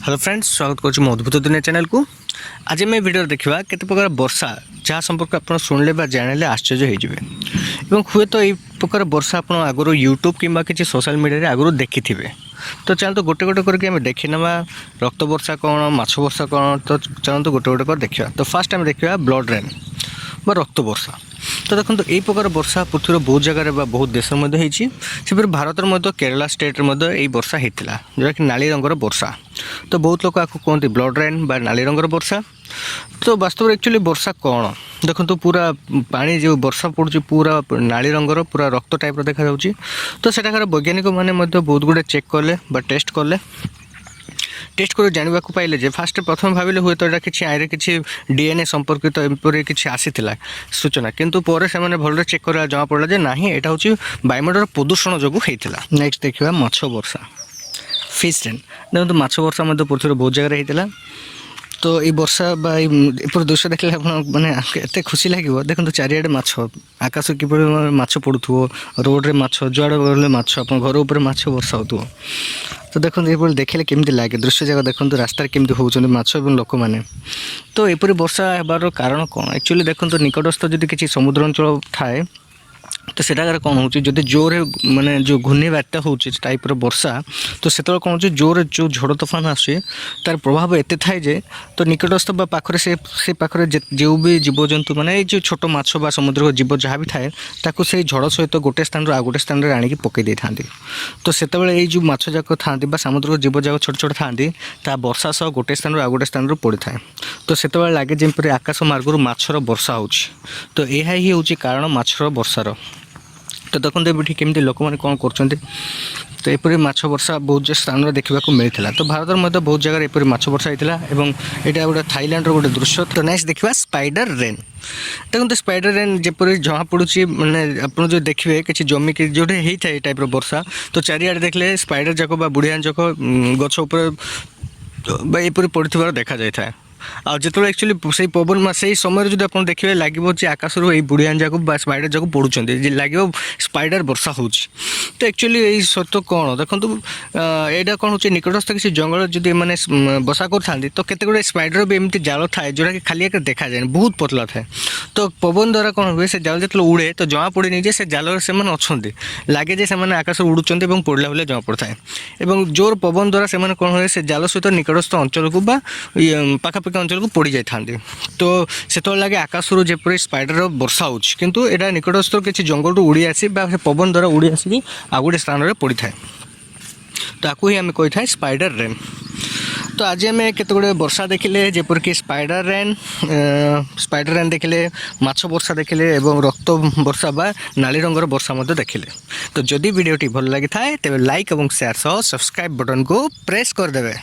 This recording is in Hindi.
हेलो फ्रेंड्स, स्वागत करुँ मो अद्भुत दुनिया चैनल को। आज मैं वीडियो देखा केते प्रकार वर्षा जहाँ संपर्क आप शुणिले जाने आश्चर्य हो हुए तो यही प्रकार वर्षा आप आगुरी यूट्यूब कि किसी सोशल मीडिया आगुरी देखि थे। तो चलते गोटे गोटे करके देखी ना रक्त वर्षा कौन माछ वर्षा कौन। तो चलते गोटे गोटे कर देखा। तो फास्ट आम देखा ब्लड रेन बा रक्त वर्षा। तो देखो यही प्रकार वर्षा पृथ्वीर बहुत जगह बहुत देश में भारत में केरला स्टेट में यही वर्षा होता जोटा कि नाली रंगर वर्षा। तो बहुत लोग आपको कहते ब्लड रेन बा नाली रंगर वर्षा। तो वास्तव एक्चुअली वर्षा कौन देखो तो पूरा पानी जो वर्षा पड़ू पूरा नाली रंगर पूरा रक्त टाइप देखा जाऊँगी। तो सेठाकार वैज्ञानिक मैंने बहुत गुड़े चेक कले टेस्ट कले। टेस्ट कर जानवा पाइले जे फास्ट प्रथम भाविले हुए तो यहाँ किसी आईरे किसी डीएनए संपर्कित एपरी किसी आसीला सूचना, किंतु पर से भल चेक कर जमा पड़ा जे ना यहाँ हूँ वायुमंडल प्रदूषण जो होता। नेक्स्ट देखा माछ वर्षा फिश रेन। देखो माछ वर्षा पृथ्वी बहुत जगह होता। तो ये वर्षा बापर दृश्य देखले आप मैंने एत खुशी लगे। देखो चारिड़े माछ आकाश किपर माछ पड़ू रोड्रे माछ जुआड़े गले माछ आप घर उपर माछ वर्षा हो। तो देखो ये देखले केमती लगे दृश्य जगह देखो रास्ता केमती होती माछ और लोक मैंने। तो यपरी वर्षा होबार कारण कौन एक्चुअली देखो निकटस्थ जदि किसी समुद्र अंचल थाए तो सेटाकार कौन हो जोर माने जो घूर्णी बात्या हो टाइप वर्षा। तो से कौन हो जोर जो झड़ तोफान आसे तार प्रभाव एत थाए जे तो निकटस्थ पाखरे से पाखरे जो भी जीवजंतु माने जो छोट माछ बा समुद्र जीव जहाँ भी थाए ताकू से झड़ सहित गोटे स्थान आ गोटे स्थान आनिकी पकई था। तो से जो माछ जाक था समुद्र जीव जाक छोट छोट था वर्षा सह गोटे स्थान आ गोटे स्थान पड़ी था। तो से लगे जमीपर आकाश मार्ग माछर वर्षा हो। तो यह ही हूँ कारण माछर वर्षार। तो देखो ये केमती लोक मैंने कौन कर। तो यपरी माछ वर्षा बहुत स्थान में देखा मिलता। तो भारत में बहुत जगह यपरी माछ वर्षा होता है। यहाँ गोटे थाईलैंड गोटे दृश्य। तो नेक्स्ट देखा स्पाइडर रेन। देखो स्पाइडर रेन जपरी जहाँ पड़ी मैंने आप जो देखिए किसी जमी की जो होता है टाइप वर्षा। तो चारिआडे देखले स्पाइडर जाक बुढ़िया जाक गछ यपरी पड़े देखा जाए। आ जो एक्चुअली से पवन से समय जो आप देखिए लगे आकाश रू बुढ़िया जाक स्पाइडर जाक पड़ुं लगे स्पाइडर वर्षा हो। तो एक्चुअली यही सत्य कौन देखो यहाँ कौन हो निकटस्थ किसी जंगल जब मैंने बसा कर तो केते गुड़े स्पाइडर भी एमती जाल थाए जोटा कि खाली आगे देखा जाए बहुत पतला थाए। तो पवन द्वारा कौन हुए से जाल जो उड़े तो जमा पड़े जे से जाल से अच्छा लगे जे आकाश उड़ुंट और पड़ा भाई जमा पड़ता है। जोर पवन द्वारा से कौन हुए से जाल सहित निकटस्थ अंचल को पाखापाखि अंचल को पड़ जाए। तो से लगे आकाश रू जपरी स्पाइडर वर्षा हो किंतु यहाँ निकटस्थ किसी जंगल उड़ी आसी पवन द्वारा उड़ी आसिक आ गोटे स्थान में पड़ी था। तो आपको ही आम कही था स्पाइडर रेन। तो आज आम केत गुड़े वर्षा देखिले जपरिक स्पाइडर रेन देखिले माछ वर्षा देखिले और रक्त वर्षा बा नाली रंगर वर्षा देखिले। तो जदि वीडियोटी भल लगी थाए तेरे लाइक और शेयर सह सब्सक्राइब बटन को प्रेस करदे।